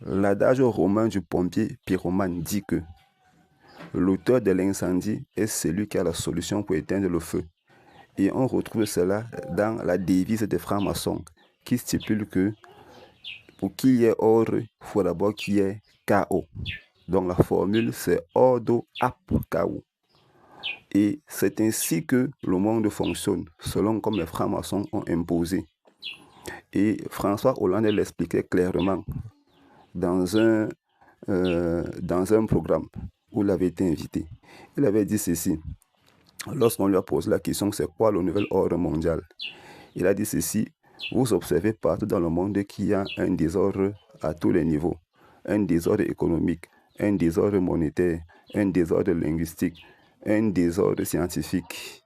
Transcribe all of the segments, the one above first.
L'adage romain du pompier pyromane dit que l'auteur de l'incendie est celui qui a la solution pour éteindre le feu. Et on retrouve cela dans la devise des francs-maçons qui stipule que pour qu'il y ait ordre, il faut d'abord qu'il y ait chaos. Donc la formule c'est ordo ap chaos. Et c'est ainsi que le monde fonctionne, selon comme les francs-maçons ont imposé. Et François Hollande l'expliquait clairement dans un programme où il avait été invité. Il avait dit ceci, lorsqu'on lui a posé la question, c'est quoi le nouvel ordre mondial? Il a dit ceci, vous observez partout dans le monde qu'il y a un désordre à tous les niveaux, un désordre économique, un désordre monétaire, un désordre linguistique, un désordre scientifique.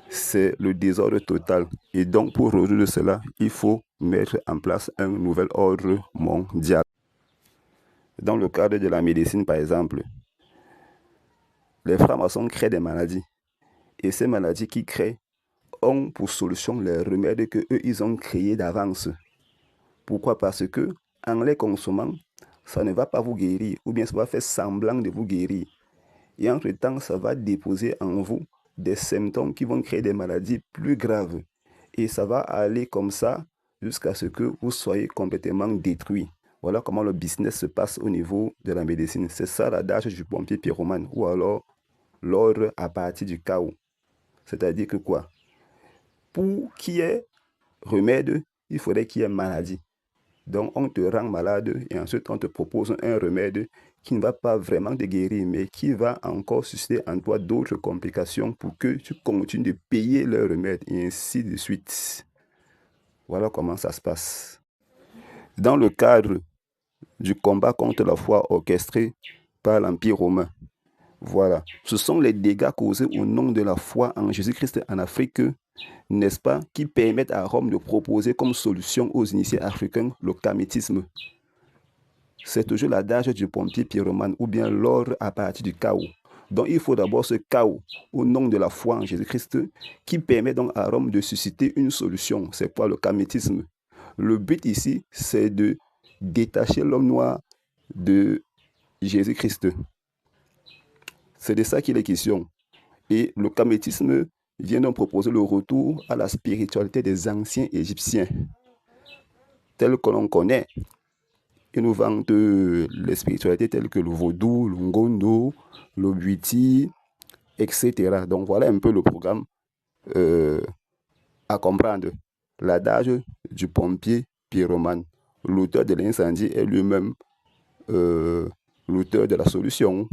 C'est le désordre total. Et donc, pour résoudre cela, il faut mettre en place un nouvel ordre mondial. Dans le cadre de la médecine, par exemple, les francs-maçons créent des maladies. Et ces maladies qu'ils créent ont pour solution les remèdes qu'eux, ils ont créés d'avance. Pourquoi? Parce que en les consommant, ça ne va pas vous guérir, ou bien ça va faire semblant de vous guérir. Et entre-temps, ça va déposer en vous des symptômes qui vont créer des maladies plus graves. Et ça va aller comme ça jusqu'à ce que vous soyez complètement détruit. Voilà comment le business se passe au niveau de la médecine. C'est ça l'adage du pompier pyromane, ou alors l'ordre à partir du chaos. C'est-à-dire que quoi? Pour qu'il y ait remède, il faudrait qu'il y ait maladie. Donc on te rend malade et ensuite on te propose un remède qui ne va pas vraiment te guérir, mais qui va encore susciter en toi d'autres complications pour que tu continues de payer le remède et ainsi de suite. Voilà comment ça se passe. Dans le cadre du combat contre la foi orchestré par l'Empire romain, voilà, ce sont les dégâts causés au nom de la foi en Jésus-Christ en Afrique, n'est-ce pas, qui permettent à Rome de proposer comme solution aux initiés africains le camétisme. C'est toujours l'adage du pompier pyromane ou bien l'ordre à partir du chaos. Donc il faut d'abord ce chaos au nom de la foi en Jésus-Christ qui permet donc à Rome de susciter une solution. C'est quoi le camétisme? Le but ici, c'est de détacher l'homme noir de Jésus-Christ. C'est de ça qu'il est question. Et le camétisme vient donc proposer le retour à la spiritualité des anciens Égyptiens, telle que l'on connaît. Ils nous vendent les spiritualités telles que le vaudou, le ngondo, le buiti, etc. Donc voilà un peu le programme à comprendre. L'adage du pompier pyromane. L'auteur de l'incendie est lui-même l'auteur de la solution.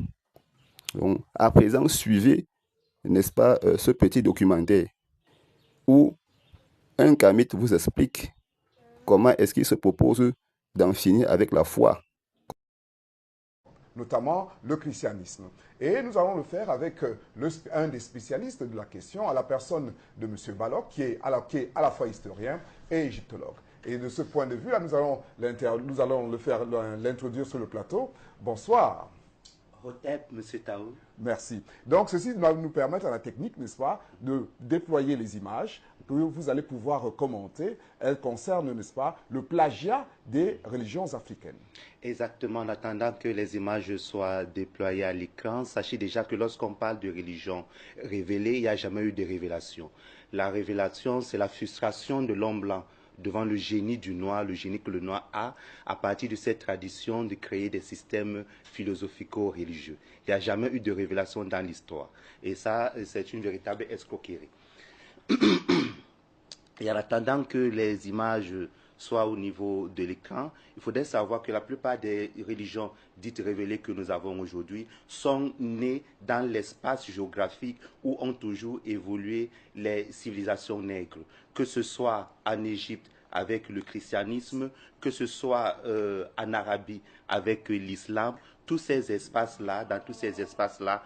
Donc, à présent, suivez, n'est-ce pas, ce petit documentaire où un kamite vous explique comment est-ce qu'il se propose d'en finir avec la foi. Notamment le christianisme. Et nous allons le faire avec un des spécialistes de la question, à la personne de M. Balloch, qui est à la fois historien et égyptologue. Et de ce point de vue, là, nous allons l'introduire sur le plateau. Bonsoir. Hotep, M. Taou. Merci. Donc, ceci va nous permettre à la technique, n'est-ce pas, de déployer les images que vous allez pouvoir commenter. Elles concernent, n'est-ce pas, le plagiat des religions africaines. Exactement, en attendant que les images soient déployées à l'écran, sachez déjà que lorsqu'on parle de religion révélée, il n'y a jamais eu de révélation. La révélation, c'est la frustration de l'homme blanc devant le génie du noir, le génie que le noir a, à partir de cette tradition de créer des systèmes philosophico-religieux. Il n'y a jamais eu de révélation dans l'histoire. Et ça, c'est une véritable escroquerie. Et en attendant que les images soient au niveau de l'écran, il faudrait savoir que la plupart des religions dites révélées que nous avons aujourd'hui sont nées dans l'espace géographique où ont toujours évolué les civilisations nègres, que ce soit en Égypte avec le christianisme, que ce soit en Arabie avec l'islam, tous ces espaces-là, dans tous ces espaces-là,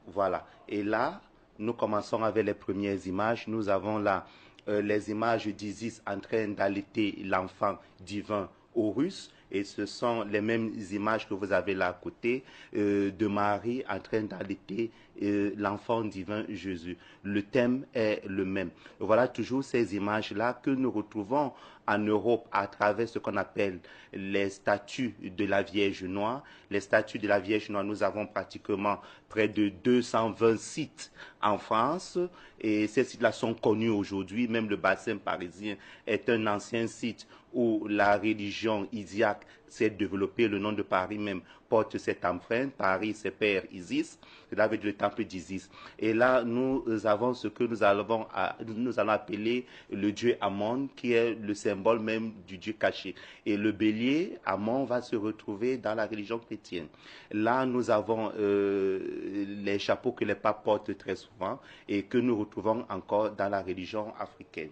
voilà. Et là, nous commençons avec les premières images. Nous avons là les images d'Isis en train d'allaiter l'enfant divin Horus. Et ce sont les mêmes images que vous avez là à côté de Marie en train d'allaiter l'enfant divin Jésus. Le thème est le même. Voilà toujours ces images-là que nous retrouvons en Europe à travers ce qu'on appelle les statues de la Vierge Noire. Les statues de la Vierge Noire, nous avons pratiquement près de 220 sites en France et ces sites-là sont connus aujourd'hui. Même le bassin parisien est un ancien site où la religion isiaque s'est développée. Le nom de Paris même porte cette empreinte. Paris, c'est Père Isis, cela veut dire le temple d'Isis. Et là, nous avons ce que nous allons appeler le dieu Amon, qui est le symbole même du dieu caché. Et le bélier, Amon, va se retrouver dans la religion chrétienne. Là, nous avons les chapeaux que les papes portent très souvent et que nous retrouvons encore dans la religion africaine.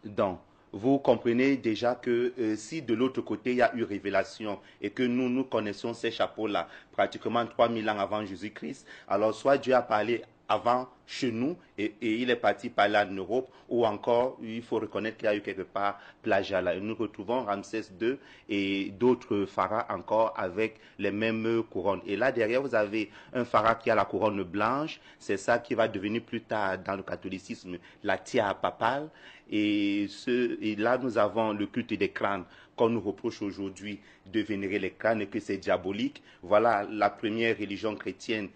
Donc, vous comprenez déjà que si de l'autre côté il y a eu révélation et que nous connaissons ces chapeaux-là pratiquement 3000 ans avant Jésus-Christ, alors soit Dieu a parlé avant chez nous et il est parti parler en Europe, ou encore il faut reconnaître qu'il y a eu quelque part plagiat là. Et nous retrouvons Ramsès II et d'autres pharaons encore avec les mêmes couronnes. Et là derrière vous avez un pharaon qui a la couronne blanche, c'est ça qui va devenir plus tard dans le catholicisme la tiare papale. Et là, nous avons le culte des crânes qu'on nous reproche aujourd'hui de vénérer les crânes et que c'est diabolique. Voilà la première religion chrétienne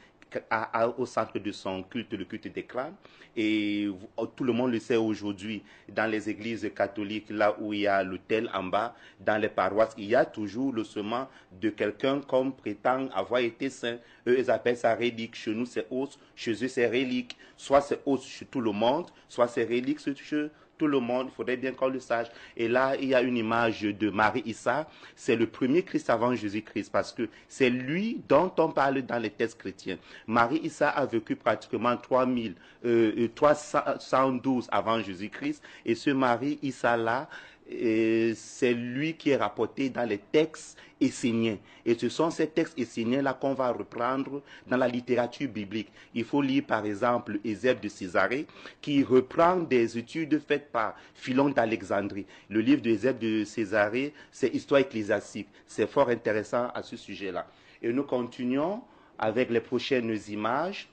a au centre de son culte le culte des crânes. Et tout le monde le sait aujourd'hui, dans les églises catholiques, là où il y a l'autel en bas, dans les paroisses, il y a toujours l'ossement de quelqu'un comme prétend avoir été saint. Eux, ils appellent ça relique. Chez nous, c'est os. Chez eux, c'est relique. Soit c'est os chez tout le monde, soit c'est relique chez tout le monde, il faudrait bien qu'on le sache. Et là, il y a une image de Marie Issa. C'est le premier Christ avant Jésus-Christ parce que c'est lui dont on parle dans les textes chrétiens. Marie Issa a vécu pratiquement 312 avant Jésus-Christ. Et ce Marie Issa-là, c'est lui qui est rapporté dans les textes esséniens. Et ce sont ces textes esséniens-là qu'on va reprendre dans la littérature biblique. Il faut lire par exemple Eusèbe de Césarée qui reprend des études faites par Philon d'Alexandrie. Le livre d'Eusèbe de Césarée, c'est Histoire ecclésiastique. C'est fort intéressant à ce sujet-là. Et nous continuons avec les prochaines images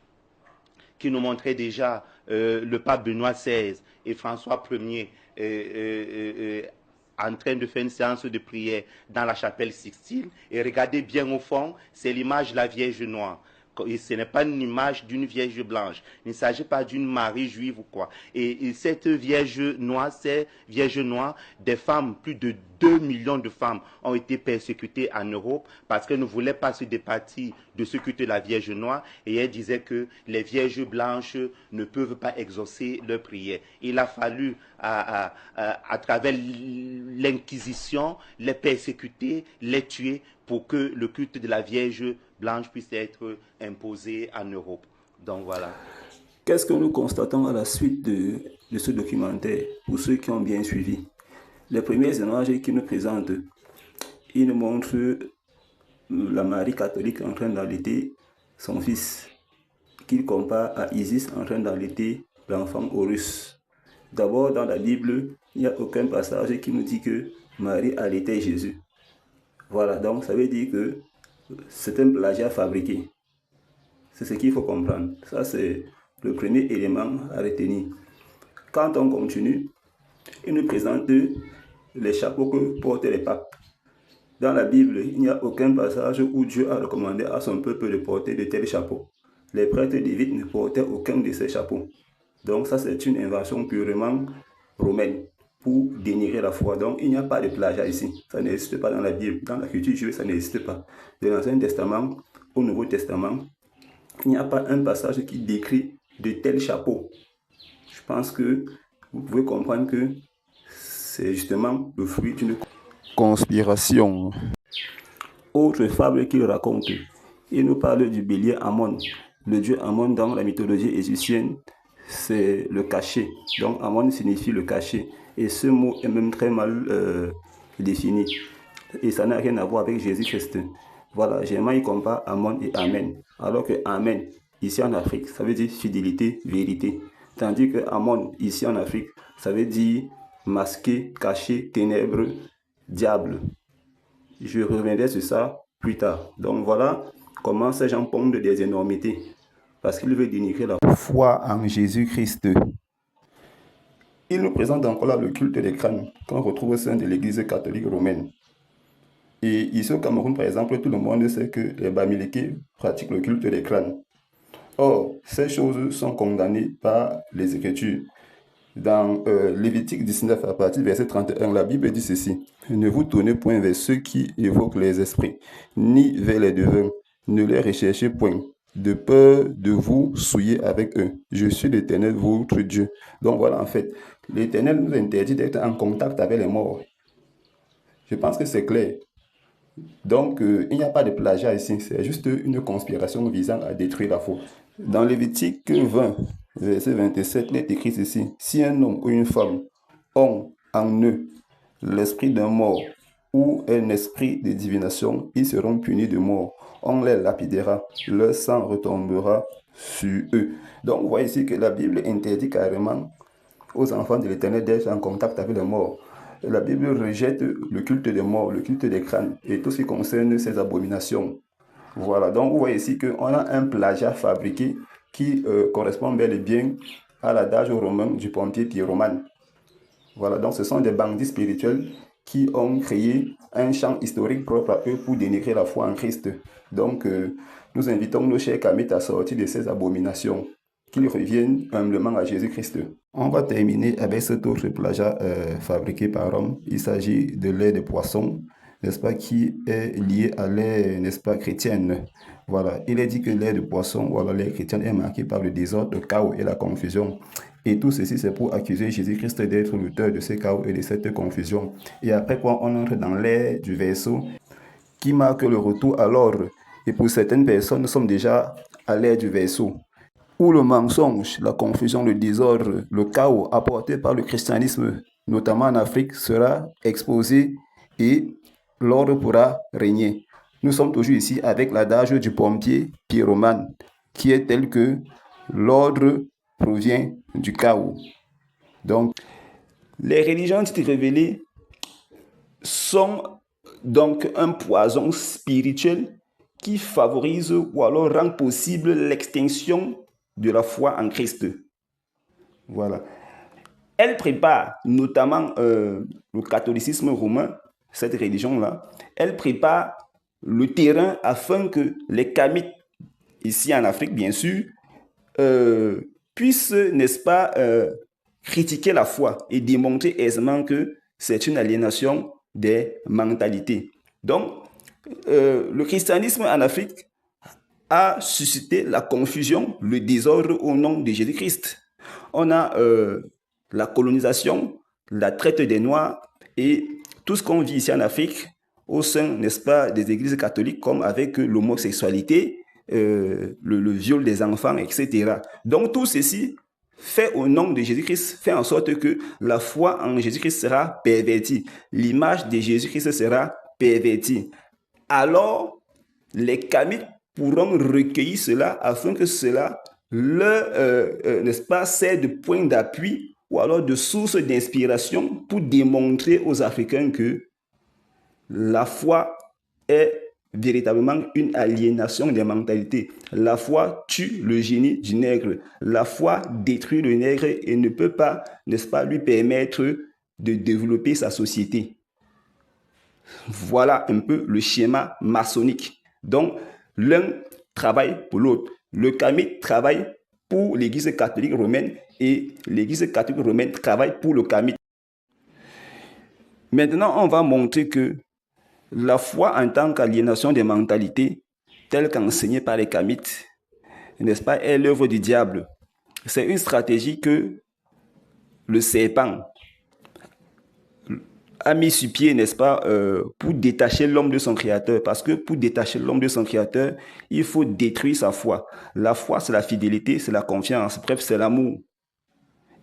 qui nous montraient déjà le pape Benoît XVI et François Ier en train de faire une séance de prière dans la chapelle Sixtine. Et regardez bien au fond, c'est l'image de la Vierge Noire. Et ce n'est pas une image d'une Vierge blanche. Il ne s'agit pas d'une Marie juive ou quoi. Et cette Vierge Noire, des femmes, plus de 2 millions de femmes ont été persécutées en Europe parce qu'elles ne voulaient pas se départir de ce culte de la Vierge Noire. Et elles disaient que les Vierges blanches ne peuvent pas exaucer leurs prières. Il a fallu, à travers l'Inquisition, les persécuter, les tuer pour que le culte de la Vierge blanche puisse être imposé en Europe. Donc voilà. Qu'est-ce que nous constatons à la suite de ce documentaire, pour ceux qui ont bien suivi? Les premières images qui nous présentent, ils nous montrent la Marie catholique en train d'allaiter son fils, qu'il compare à Isis en train d'allaiter l'enfant Horus. D'abord, dans la Bible, il n'y a aucun passage qui nous dit que Marie allaitait Jésus. Voilà, donc ça veut dire que c'est un plagiat fabriqué. C'est ce qu'il faut comprendre. Ça, c'est le premier élément à retenir. Quand on continue, il nous présente les chapeaux que portent les papes. Dans la Bible, il n'y a aucun passage où Dieu a recommandé à son peuple de porter de tels chapeaux. Les prêtres lévites ne portaient aucun de ces chapeaux. Donc ça, c'est une invention purement romaine pour dénigrer la foi. Donc il n'y a pas de plagiat ici. Ça n'existe pas dans la Bible. Dans la culture juive, ça n'existe pas. De l'Ancien Testament au Nouveau Testament, il n'y a pas un passage qui décrit de tels chapeaux. Je pense que vous pouvez comprendre que c'est justement le fruit d'une conspiration. Autre fable qu'il raconte, il nous parle du bélier Amon. Le dieu Amon dans la mythologie égyptienne, c'est le cachet. Donc Amon signifie le cachet. Et ce mot est même très mal défini. Et ça n'a rien à voir avec Jésus-Christ. Voilà, généralement il compare Amon et Amen. Alors que Amen, ici en Afrique, ça veut dire fidélité, vérité. Tandis que Amon, ici en Afrique, ça veut dire masqué, caché, ténèbres, diable. Je reviendrai sur ça plus tard. Donc voilà comment ces gens pondent des énormités. parce qu'il veut dénigrer la foi en Jésus-Christ. Il nous présente encore là le culte des crânes qu'on retrouve au sein de l'Église catholique romaine. Et ici au Cameroun, par exemple, tout le monde sait que les Bamileke pratiquent le culte des crânes. Or, ces choses sont condamnées par les Écritures. Dans Lévitique 19, à partir du verset 31, la Bible dit ceci: « Ne vous tournez point vers ceux qui évoquent les esprits, ni vers les devins. Ne les recherchez point, de peur de vous souiller avec eux. Je suis l'Éternel, votre Dieu. » Donc voilà, en fait, l'Éternel nous interdit d'être en contact avec les morts. Je pense que c'est clair. Donc, il n'y a pas de plagiat ici, c'est juste une conspiration visant à détruire la foi. Dans Lévitique 20, verset 27, il est écrit ceci: « Si un homme ou une femme ont en eux l'esprit d'un mort ou un esprit de divination, ils seront punis de mort. On les lapidera, leur sang retombera sur eux. » Donc, vous voyez ici que la Bible interdit carrément aux enfants de l'Éternel d'être en contact avec les morts. La Bible rejette le culte des morts, le culte des crânes et tout ce qui concerne ces abominations. Voilà, donc vous voyez ici qu'on a un plagiat fabriqué qui correspond bel et bien à l'adage romain du pompier pyromane. Voilà, donc ce sont des bandits spirituels qui ont créé un champ historique propre à eux pour dénigrer la foi en Christ. Donc, nous invitons nos chers Kamites à sortir de ces abominations, qu'ils reviennent humblement à Jésus-Christ. On va terminer avec cet autre plagiat fabriqué par Rome. Il s'agit de lait de poisson, n'est-ce pas, qui est lié à lait, n'est-ce pas, chrétienne. Voilà, il est dit que lait de poisson, voilà, lait chrétien est marqué par le désordre, le chaos et la confusion. Et tout ceci, c'est pour accuser Jésus-Christ d'être l'auteur de ce chaos et de cette confusion. Et après quoi, on entre dans l'ère du verseau qui marque le retour à l'ordre. Et pour certaines personnes, nous sommes déjà à l'ère du verseau, où le mensonge, la confusion, le désordre, le chaos apporté par le christianisme, notamment en Afrique, sera exposé et l'ordre pourra régner. Nous sommes toujours ici avec l'adage du pompier pyromane, qui est tel que l'ordre provient du chaos. Donc, les religions dites révélées sont donc un poison spirituel qui favorise ou alors rend possible l'extinction de la foi en Christ. Voilà. Elle prépare notamment le catholicisme romain, cette religion-là, elle prépare le terrain afin que les Kamites, ici en Afrique bien sûr, puissent, n'est-ce pas, critiquer la foi et démontrer aisément que c'est une aliénation des mentalités. Donc, le christianisme en Afrique a suscité la confusion, le désordre au nom de Jésus-Christ. On a la colonisation, la traite des Noirs et tout ce qu'on vit ici en Afrique au sein, n'est-ce pas, des églises catholiques, comme avec l'homosexualité, le viol des enfants, etc. Donc tout ceci fait au nom de Jésus-Christ, fait en sorte que la foi en Jésus-Christ sera pervertie. L'image de Jésus-Christ sera pervertie. Alors, les Kamites pourront recueillir cela afin que cela leur, n'est-ce pas, sert de point d'appui ou alors de source d'inspiration pour démontrer aux Africains que la foi est véritablement une aliénation des mentalités. La foi tue le génie du nègre. La foi détruit le nègre et ne peut pas, n'est-ce pas, lui permettre de développer sa société. Voilà un peu le schéma maçonnique. Donc, l'un travaille pour l'autre. Le Kamite travaille pour l'Église catholique romaine et l'Église catholique romaine travaille pour le Kamite. Maintenant, on va montrer que la foi en tant qu'aliénation des mentalités, telle qu'enseignée par les Kamites, n'est-ce pas, est l'œuvre du diable. C'est une stratégie que le serpent a mis sur pied, n'est-ce pas, pour détacher l'homme de son créateur. Parce que pour détacher l'homme de son créateur, il faut détruire sa foi. La foi, c'est la fidélité, c'est la confiance, bref, c'est l'amour.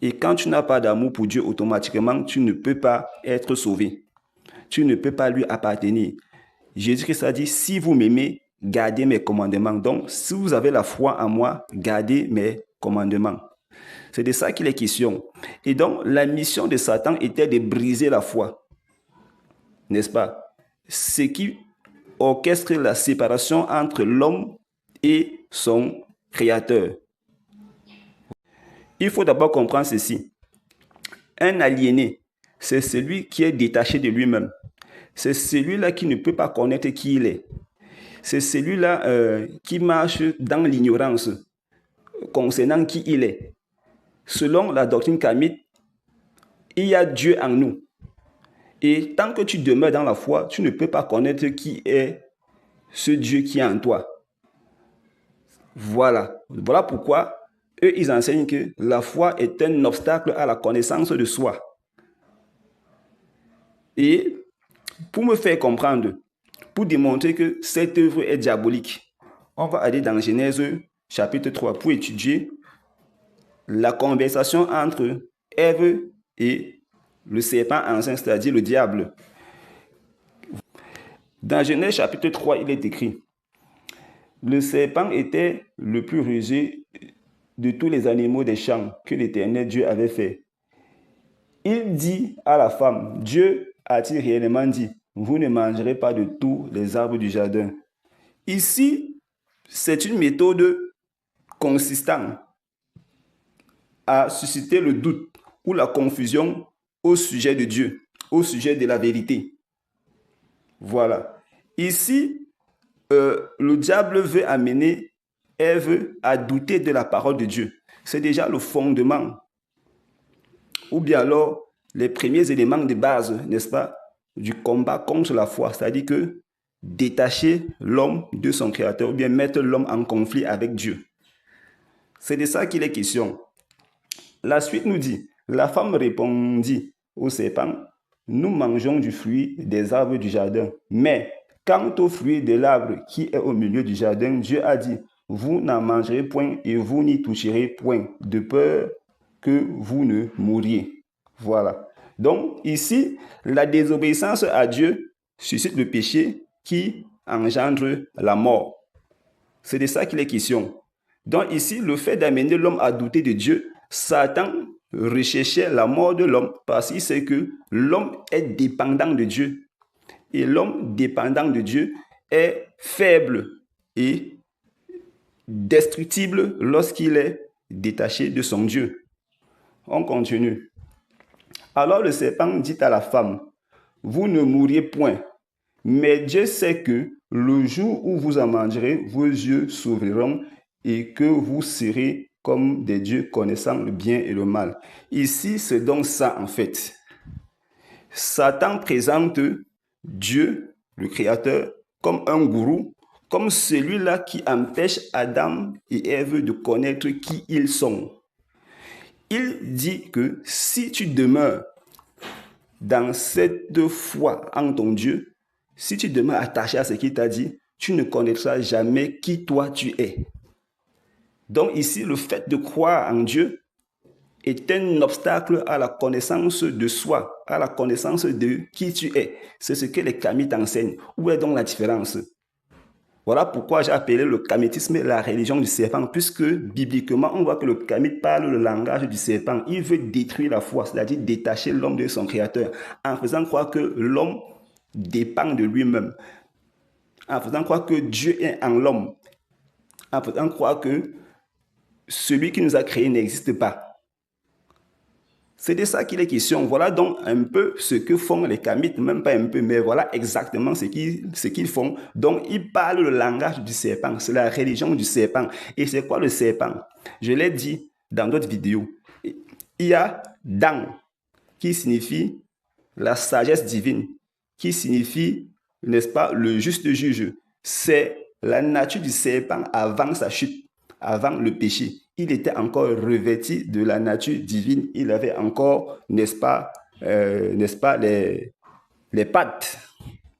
Et quand tu n'as pas d'amour pour Dieu, automatiquement, tu ne peux pas être sauvé. Tu ne peux pas lui appartenir. Jésus-Christ a dit, si vous m'aimez, gardez mes commandements. Donc, si vous avez la foi en moi, gardez mes commandements. C'est de ça qu'il est question. Et donc, la mission de Satan était de briser la foi. N'est-ce pas? Ce qui orchestre la séparation entre l'homme et son créateur. Il faut d'abord comprendre ceci. Un aliéné, c'est celui qui est détaché de lui-même. C'est celui-là qui ne peut pas connaître qui il est. C'est celui-là qui marche dans l'ignorance concernant qui il est. Selon la doctrine kamite, il y a Dieu en nous. Et tant que tu demeures dans la foi, tu ne peux pas connaître qui est ce Dieu qui est en toi. Voilà pourquoi eux, ils enseignent que la foi est un obstacle à la connaissance de soi. Et pour me faire comprendre, pour démontrer que cette œuvre est diabolique, on va aller dans Genèse chapitre 3 pour étudier la conversation entre Ève et le serpent ancien, c'est-à-dire le diable. Dans Genèse chapitre 3, il est écrit: le serpent était le plus rusé de tous les animaux des champs que l'Éternel Dieu avait fait. Il dit à la femme: Dieu a-t-il réellement dit, vous ne mangerez pas de tous les arbres du jardin? Ici, c'est une méthode consistante à susciter le doute ou la confusion au sujet de Dieu, au sujet de la vérité. Voilà. Ici, le diable veut amener Ève à douter de la parole de Dieu. C'est déjà le fondement, ou bien alors les premiers éléments de base, n'est-ce pas, du combat contre la foi. C'est-à-dire que détacher l'homme de son créateur, ou bien mettre l'homme en conflit avec Dieu. C'est de ça qu'il est question. La suite nous dit: la femme répondit au serpent: nous mangeons du fruit des arbres du jardin, mais quant au fruit de l'arbre qui est au milieu du jardin, Dieu a dit, vous n'en mangerez point et vous n'y toucherez point, de peur que vous ne mouriez. Voilà. Donc ici, la désobéissance à Dieu suscite le péché qui engendre la mort. C'est de ça qu'il est question. Donc ici, le fait d'amener l'homme à douter de Dieu, Satan recherchait la mort de l'homme parce qu'il sait que l'homme est dépendant de Dieu. Et l'homme dépendant de Dieu est faible et destructible lorsqu'il est détaché de son Dieu. On continue. Alors le serpent dit à la femme: vous ne mourrez point, mais Dieu sait que le jour où vous en mangerez, vos yeux s'ouvriront et que vous serez comme des dieux connaissant le bien et le mal. Ici, c'est donc ça en fait. Satan présente Dieu, le Créateur, comme un gourou, comme celui-là qui empêche Adam et Ève de connaître qui ils sont. Il dit que si tu demeures dans cette foi en ton Dieu, si tu demeures attaché à ce qu'il t'a dit, tu ne connaîtras jamais qui toi tu es. Donc ici, le fait de croire en Dieu est un obstacle à la connaissance de soi, à la connaissance de qui tu es. C'est ce que les kamites enseignent. Où est donc la différence? Voilà pourquoi j'ai appelé le kamitisme la religion du serpent, puisque bibliquement, on voit que le kamite parle le langage du serpent. Il veut détruire la foi, c'est-à-dire détacher l'homme de son créateur, en faisant croire que l'homme dépend de lui-même, en faisant croire que Dieu est en l'homme, en faisant croire que celui qui nous a créés n'existe pas. C'est de ça qu'il est question. Voilà donc un peu ce que font les kamites, même pas un peu, mais voilà exactement ce qu'ils font. Donc, ils parlent le langage du serpent, c'est la religion du serpent. Et c'est quoi le serpent? Je l'ai dit dans d'autres vidéos. Il y a Dan, qui signifie la sagesse divine, qui signifie, n'est-ce pas, le juste juge. C'est la nature du serpent avant sa chute, avant le péché. Il était encore revêtu de la nature divine. Il avait encore, n'est-ce pas, les pattes.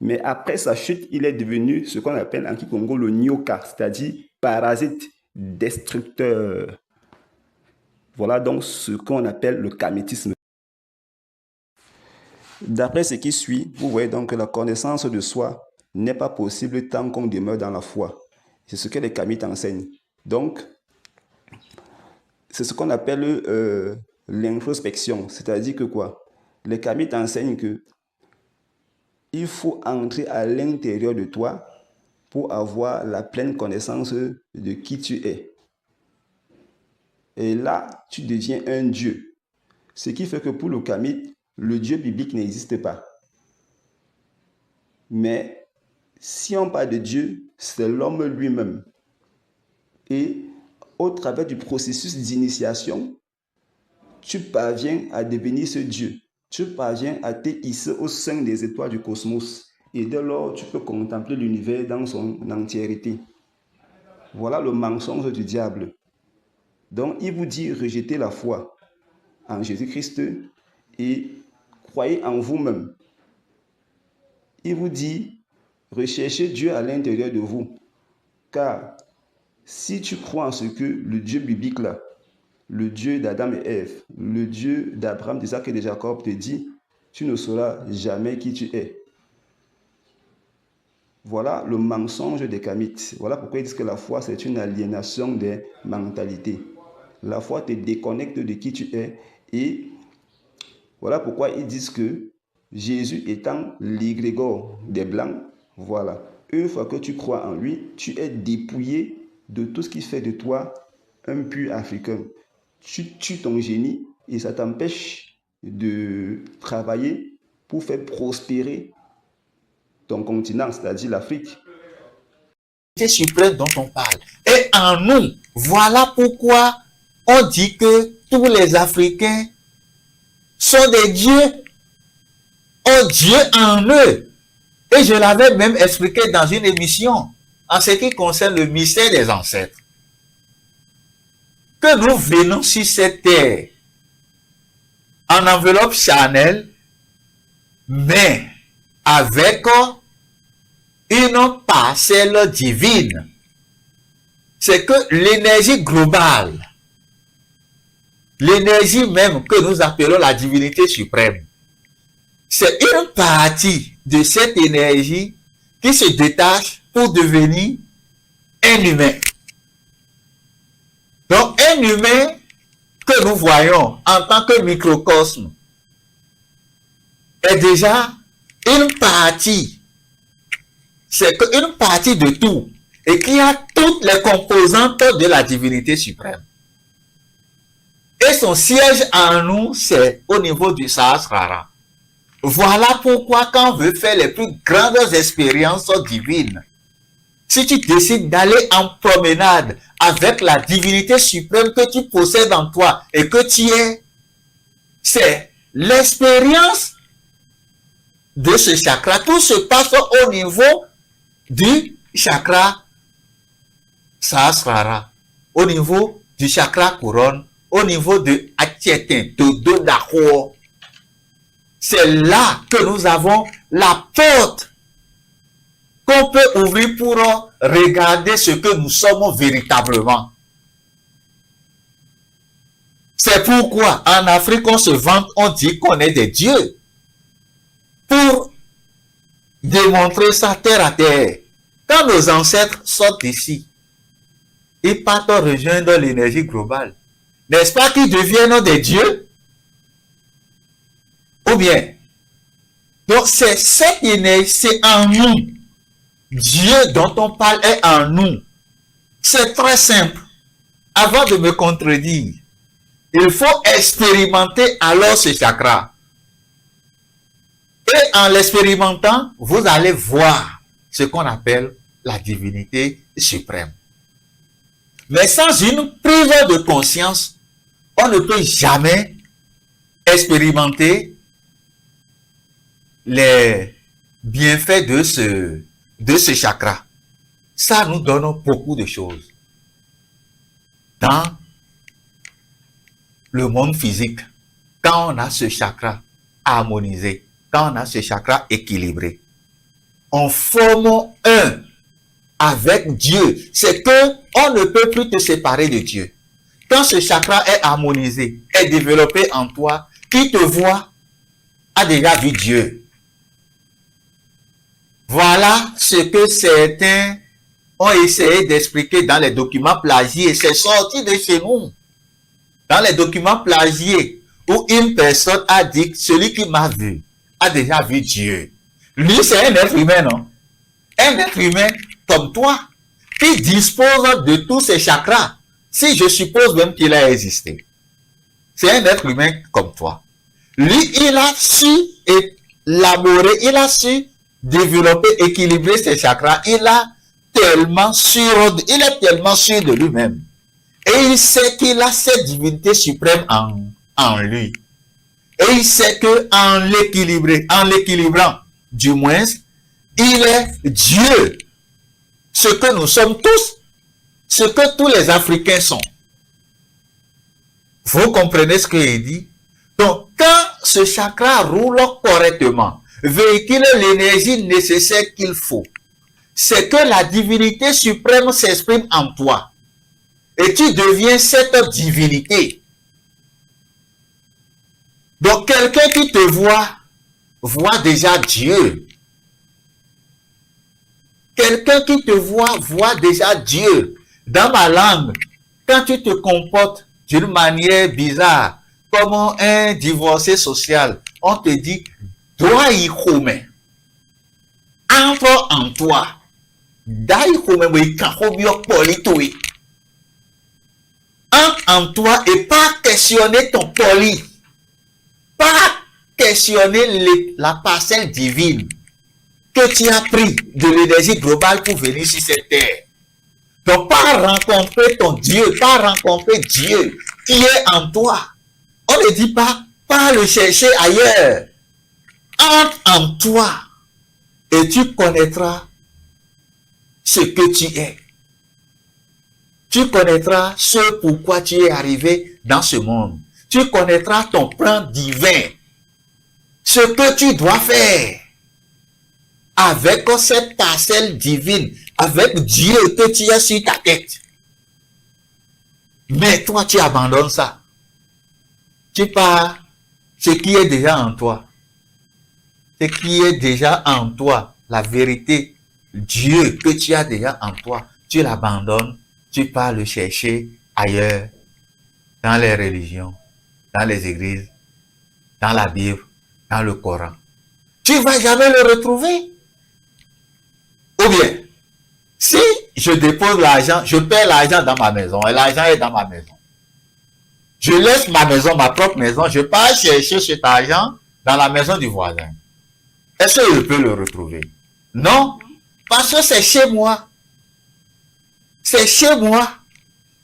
Mais après sa chute, il est devenu ce qu'on appelle en Kikongo le nyoka, c'est-à-dire parasite, destructeur. Voilà donc ce qu'on appelle le kamitisme. D'après ce qui suit, vous voyez donc que la connaissance de soi n'est pas possible tant qu'on demeure dans la foi. C'est ce que les kamites enseignent. Donc, c'est ce qu'on appelle l'introspection. C'est-à-dire que quoi? Les kamites enseignent que il faut entrer à l'intérieur de toi pour avoir la pleine connaissance de qui tu es. Et là, tu deviens un dieu. Ce qui fait que pour le kamite, le dieu biblique n'existe pas. Mais si on parle de Dieu, c'est l'homme lui-même. Et au travers du processus d'initiation, tu parviens à devenir ce Dieu. Tu parviens à te hisser au sein des étoiles du cosmos. Et dès lors, tu peux contempler l'univers dans son entièreté. Voilà le mensonge du diable. Donc, il vous dit rejetez la foi en Jésus-Christ et croyez en vous-même. Il vous dit recherchez Dieu à l'intérieur de vous. Car si tu crois en ce que le Dieu biblique là, le Dieu d'Adam et Ève, le Dieu d'Abraham, d'Isaac et de Jacob te dit, tu ne sauras jamais qui tu es. Voilà le mensonge des kamites. Voilà pourquoi ils disent que la foi, c'est une aliénation des mentalités. La foi te déconnecte de qui tu es. Et voilà pourquoi ils disent que Jésus étant l'égrégore des Blancs, voilà, une fois que tu crois en lui, tu es dépouillé de tout ce qui fait de toi un pur africain. Tu tues ton génie et ça t'empêche de travailler pour faire prospérer ton continent, c'est-à-dire l'Afrique. Suprême dont on parle est en nous. Voilà pourquoi on dit que tous les Africains sont des dieux, ont Dieu en eux. Et je l'avais même expliqué dans une émission en ce qui concerne le mystère des ancêtres. Que nous venons sur cette terre en enveloppe charnelle, mais avec une parcelle divine. C'est que l'énergie globale, l'énergie même que nous appelons la divinité suprême, c'est une partie de cette énergie qui se détache pour devenir un humain. Donc, un humain que nous voyons en tant que microcosme est déjà une partie. C'est une partie de tout et qui a toutes les composantes de la divinité suprême. Et son siège en nous, c'est au niveau du Sahasrara. Voilà pourquoi quand on veut faire les plus grandes expériences divines, si tu décides d'aller en promenade avec la divinité suprême que tu possèdes en toi et que tu es, c'est l'expérience de ce chakra. Tout se passe au niveau du chakra Sahasrara, au niveau du chakra couronne, au niveau de Atietin, de Dodako. C'est là que nous avons la porte qu'on peut ouvrir pour regarder ce que nous sommes véritablement. C'est pourquoi en Afrique on se vante, on dit qu'on est des dieux. Pour démontrer ça terre à terre. Quand nos ancêtres sortent d'ici, ils partent rejoindre l'énergie globale. N'est-ce pas qu'ils deviennent des dieux? Ou bien, donc c'est cette énergie, c'est en nous. Dieu dont on parle est en nous. C'est très simple. Avant de me contredire, il faut expérimenter alors ce chakra. Et en l'expérimentant, vous allez voir ce qu'on appelle la divinité suprême. Mais sans une prise de conscience, on ne peut jamais expérimenter les bienfaits de ce chakra. Ça nous donne beaucoup de choses. Dans le monde physique, quand on a ce chakra harmonisé, quand on a ce chakra équilibré, on forme un avec Dieu. C'est que on ne peut plus te séparer de Dieu. Quand ce chakra est harmonisé, est développé en toi, qui te voit a déjà vu Dieu. Voilà ce que certains ont essayé d'expliquer dans les documents plagiés. C'est sorti de chez nous. Dans les documents plagiés, où une personne a dit, celui qui m'a vu a déjà vu Dieu. Lui, c'est un être humain, non? Un être humain comme toi, qui dispose de tous ces chakras. si je suppose même qu'il a existé, c'est un être humain comme toi. Lui, il a su élaborer, il a su développer, équilibrer ses chakras. Il est tellement sûr de lui-même. Et il sait qu'il a cette divinité suprême en lui. Et il sait que en l'équilibrant, du moins, il est Dieu. Ce que nous sommes tous, ce que tous les Africains sont. Vous comprenez ce qu'il dit? Donc, quand ce chakra roule correctement, véhicule l'énergie nécessaire qu'il faut, c'est que la divinité suprême s'exprime en toi. Et tu deviens cette divinité. Donc, quelqu'un qui te voit déjà Dieu. Quelqu'un qui te voit déjà Dieu. Dans ma langue, quand tu te comportes d'une manière bizarre, comme un divorcé social, on te dit, dois y comer. Entre en toi. Entre en toi et pas questionner ton poli. Pas questionner la parcelle divine que tu as pris de l'énergie globale pour venir sur cette terre. Donc, pas rencontrer ton Dieu, pas rencontrer Dieu qui est en toi. On ne dit pas le chercher ailleurs. Entre en toi et tu connaîtras ce que tu es. Tu connaîtras ce pourquoi tu es arrivé dans ce monde. Tu connaîtras ton plan divin. Ce que tu dois faire avec cette parcelle divine, avec Dieu que tu as sur ta tête. Mais toi, tu abandonnes ça. Tu pars ce qui est déjà en toi. Ce qui est déjà en toi, la vérité, Dieu que tu as déjà en toi, tu l'abandonnes, tu pars le chercher ailleurs, dans les religions, dans les églises, dans la Bible, dans le Coran. Tu ne vas jamais le retrouver. Ou bien, si je dépose l'argent, je perds l'argent dans ma maison, et l'argent est dans ma maison. Je laisse ma maison, ma propre maison, je pars chercher cet argent dans la maison du voisin. Est-ce que je peux le retrouver? Non, parce que c'est chez moi. C'est chez moi.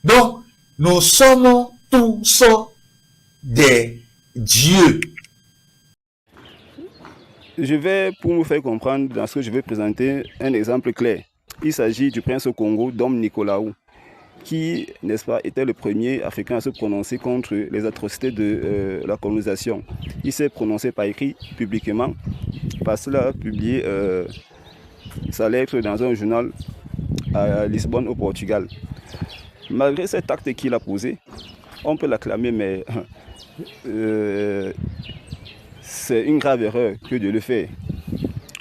Donc, nous sommes tous des dieux. Je vais, pour vous faire comprendre dans ce que je vais présenter, un exemple clair. Il s'agit du prince au Congo, Dom Nicolaou, qui, n'est-ce pas, était le premier Africain à se prononcer contre les atrocités de la colonisation. Il s'est prononcé par écrit publiquement, parce qu'il a publié sa lettre dans un journal à Lisbonne, au Portugal. Malgré cet acte qu'il a posé, on peut l'acclamer, mais c'est une grave erreur que de le faire.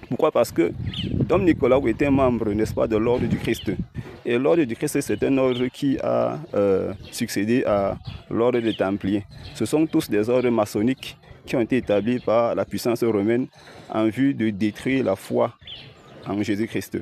Pourquoi? Parce que Dom Nicolaou était membre, n'est-ce pas, de l'ordre du Christ. Et l'ordre du Christ, c'est un ordre qui a succédé à l'ordre des Templiers. Ce sont tous des ordres maçonniques qui ont été établis par la puissance romaine en vue de détruire la foi en Jésus-Christ.